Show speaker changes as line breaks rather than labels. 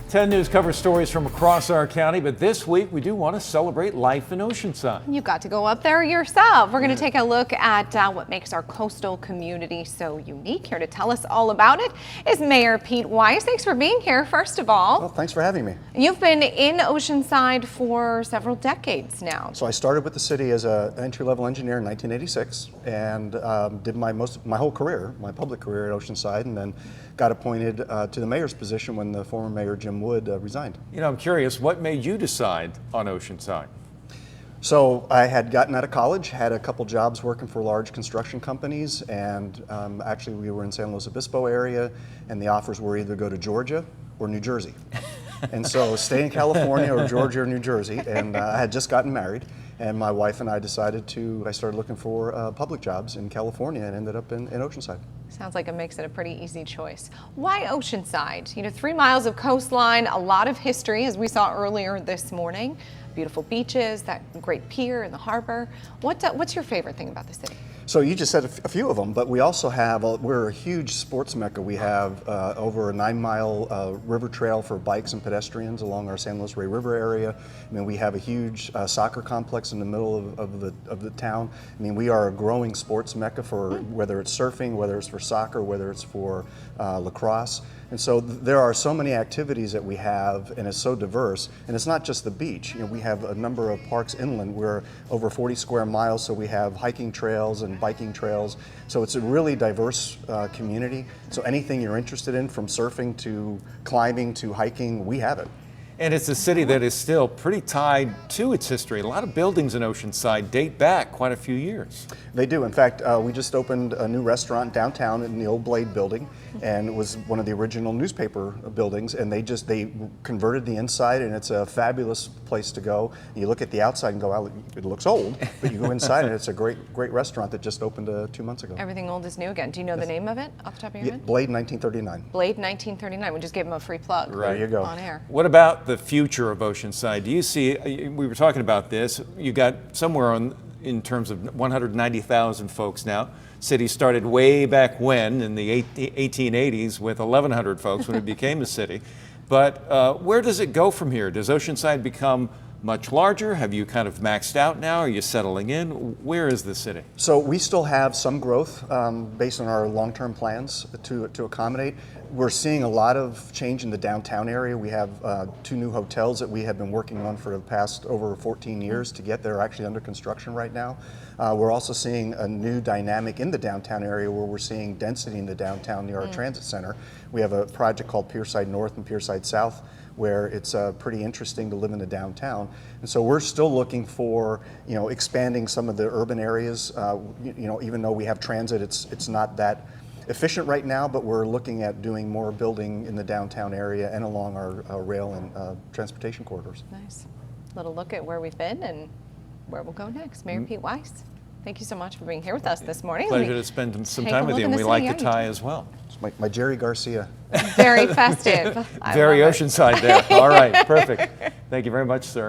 10 News covers stories from across our county, but this week we do want to celebrate life in Oceanside.
You got to go up there yourself. We're going to take a look at what makes our coastal community so unique. Here to tell us all about it is Mayor Pete Weiss. Thanks for being here, first of all.
Well, thanks for having me.
You've been in Oceanside for several decades now.
So I started with the city as an entry-level engineer in 1986 and did my whole career, my public career at Oceanside, and then got appointed to the mayor's position when the former mayor, Jim Wood, resigned.
You know, I'm curious, what made you decide on Oceanside?
So I had gotten out of college, had a couple jobs working for large construction companies, and actually we were in San Luis Obispo area, and the offers were either go to Georgia or New Jersey. And so stay in California or Georgia or New Jersey, and I had just gotten married, and my wife and I I started looking for public jobs in California and ended up in Oceanside.
Sounds like it makes it a pretty easy choice. Why Oceanside? You know, 3 miles of coastline, a lot of history, as we saw earlier this morning. Beautiful beaches, that great pier in the harbor. What's your favorite thing about the city?
So you just said a few of them, but we also have, we're a huge sports mecca. We have over a 9-mile river trail for bikes and pedestrians along our San Luis Rey River area. I mean, we have a huge soccer complex in the middle of the town. I mean, we are a growing sports mecca for whether it's surfing, whether it's for soccer, whether it's for lacrosse. And so there are so many activities that we have, and it's so diverse. And it's not just the beach. You know, we have a number of parks inland. We're over 40 square miles, so we have hiking trails and biking trails. So it's a really diverse community. So anything you're interested in, from surfing to climbing to hiking, we have it.
And it's a city that is still pretty tied to its history. A lot of buildings in Oceanside date back quite a few years.
They do. In fact, we just opened a new restaurant downtown in the old Blade building, and it was one of the original newspaper buildings, and they converted the inside, and it's a fabulous place to go. You look at the outside and go, oh, it looks old, but you go inside and it's a great restaurant that just opened 2 months ago.
Everything old is new again. Do you know the name of it off the top of your head?
Blade 1939.
Blade 1939. We just gave them a free plug.
Right.
There you go.
On air.
What about the future of Oceanside? Do you see, we were talking about this, you got somewhere in terms of 190,000 folks now. City started way back when, in the 1880s, with 1,100 folks when it became a city. But where does it go from here? Does Oceanside become much larger? Have you kind of maxed out now? Are you settling in? Where is the city?
So we still have some growth based on our long-term plans to accommodate. We're seeing a lot of change in the downtown area. We have 2 new hotels that we have been working on for the past over 14 years to get. They're actually under construction right now. We're also seeing a new dynamic in the downtown area where we're seeing density in the downtown near our transit center. We have a project called Pierside North and Pierside South, where it's pretty interesting to live in the downtown. And so we're still looking for, you know, expanding some of the urban areas. You know, even though we have transit, it's not that efficient right now, but we're looking at doing more building in the downtown area and along our rail and transportation corridors.
Nice. Little look at where we've been and where we'll go next. Mayor Pete Weiss, thank you so much for being here with us this morning.
Pleasure to spend some time with you, and we like the tie as well.
It's my Jerry Garcia.
Very festive.
Very Oceanside there. All right, perfect. Thank you very much, sir.